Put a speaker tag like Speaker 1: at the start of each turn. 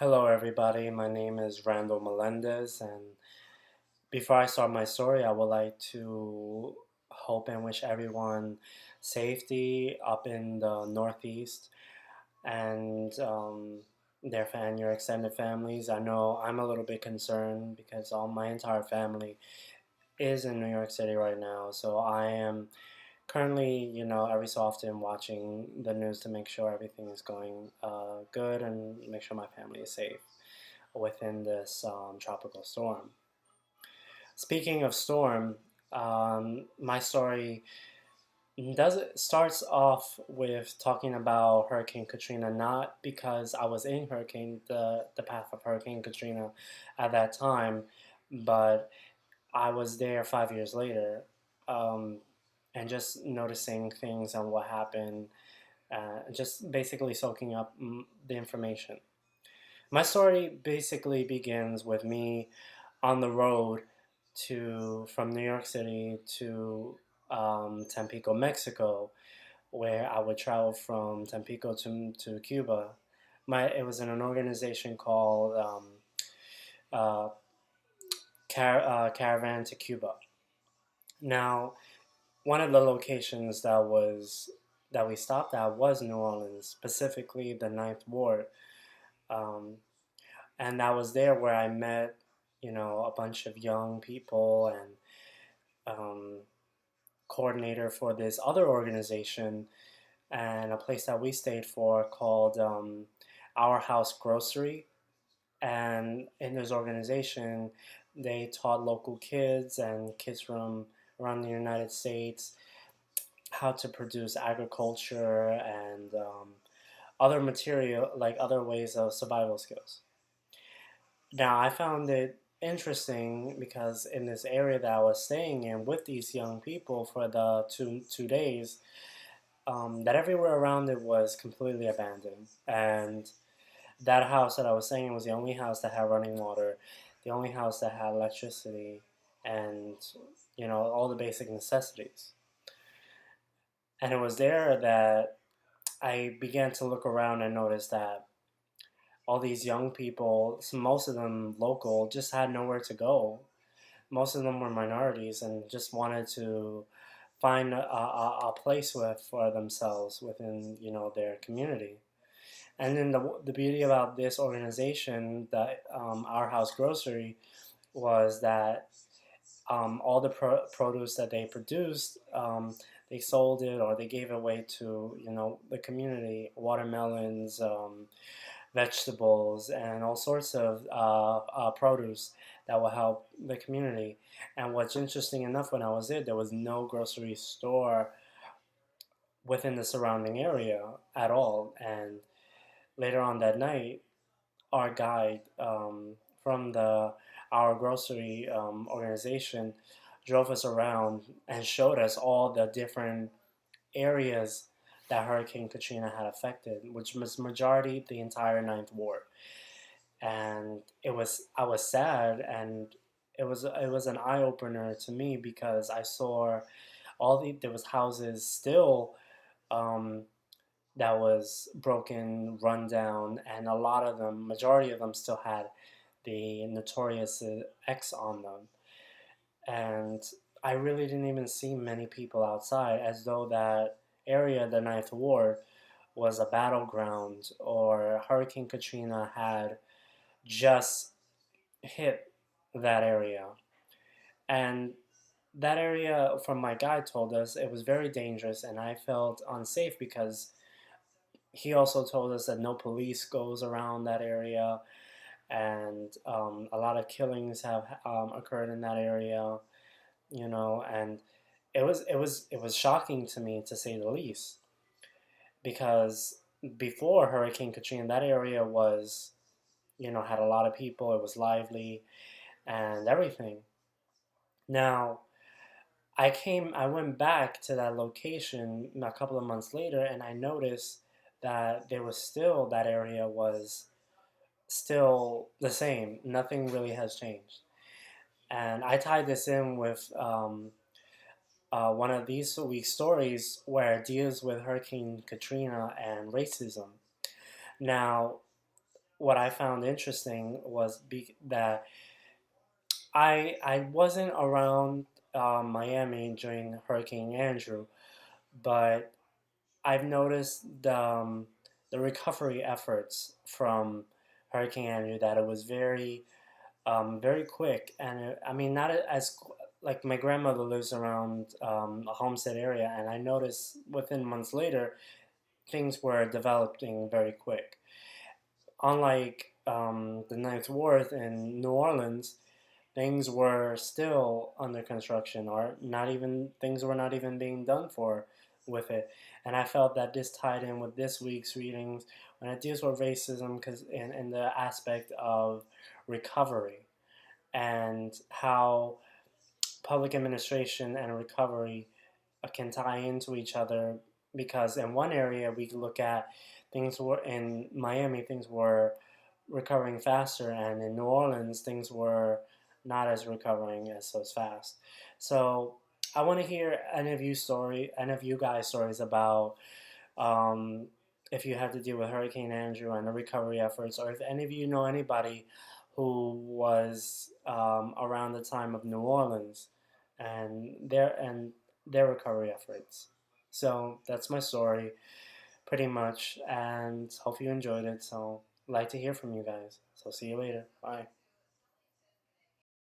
Speaker 1: Hello, everybody. My name is Randall Melendez, and before I start my story, I would like to hope and wish everyone safety up in the Northeast and and your extended families. I know I'm a little bit concerned because all my entire family is in New York City right now, so I am currently, every so often watching the news to make sure everything is going good and make sure my family is safe within this tropical storm. Speaking of storm, my story does it starts off with talking about Hurricane Katrina, not because I was in the path of Hurricane Katrina at that time, but I was there 5 years later, um, and just noticing things and what happened, just basically soaking up the information. My story basically begins with me on the road to from New York City to Tampico, Mexico, where I would travel from Tampico to Cuba. It was in an organization called uh, Caravan to Cuba. Now, one of the locations that we stopped at was New Orleans, specifically the Ninth Ward. Um, and that was there where I met, a bunch of young people and um, coordinator for this other organization and a place that we stayed for called Our House Grocery. And in this organization, they taught local kids and kids from around the United States how to produce agriculture and other material, like other ways of survival skills. Now, I found it interesting because in this area that I was staying in with these young people for the two days, that everywhere around it was completely abandoned. And that house that I was staying in was the only house that had running water, the only house that had electricity, and all the basic necessities. And it was there that I began to look around and notice that all these young people, most of them local, just had nowhere to go. Most of them were minorities and just wanted to find a place for themselves within their community. And then the beauty about this organization, that Our House Grocery, was that all the produce that they produced, they sold it or they gave it away to the community. Watermelons, vegetables, and all sorts of produce that will help the community. And what's interesting enough, when I was there was no grocery store within the surrounding area at all. And later on that night, our guide from the our grocery organization drove us around and showed us all the different areas that Hurricane Katrina had affected, which was majority the entire Ninth Ward. And I was sad, and it was an eye opener to me because I saw there was houses still um, that was broken, run down, and a lot of them, majority of them, still had the notorious X on them. And I really didn't even see many people outside, as though that area, the Ninth Ward, was a battleground, or Hurricane Katrina had just hit that area. And that area, from my guide, told us it was very dangerous, and I felt unsafe because he also told us that no police goes around that area, and a lot of killings have occurred in that area, and it was shocking to me, to say the least, because before Hurricane Katrina, that area was, had a lot of people. It was lively and everything. Now, I went back to that location a couple of months later, and I noticed that that area was still the same. Nothing really has changed. And I tied this in with one of these week's stories where it deals with Hurricane Katrina and racism. Now, what I found interesting was that I wasn't around Miami during Hurricane Andrew, but I've noticed the recovery efforts from Hurricane Andrew, that it was very quick, and I mean not as like my grandmother lives around a Homestead area, and I noticed within months later things were developing very quick. Unlike the Ninth Ward in New Orleans, things were still under construction, or not even things were not even being done for with it. And I felt that this tied in with this week's readings when it deals with racism, because in the aspect of recovery and how public administration and recovery can tie into each other. Because in one area we look at things were in Miami, things were recovering faster, and in New Orleans things were not as recovering as fast. So I want to hear any of you guys stories about um, if you had to deal with Hurricane Andrew and the recovery efforts, or if any of you know anybody who was around the time of New Orleans and their recovery efforts. So that's my story, pretty much, and hope you enjoyed it. So like to hear from you guys. So see you later. Bye.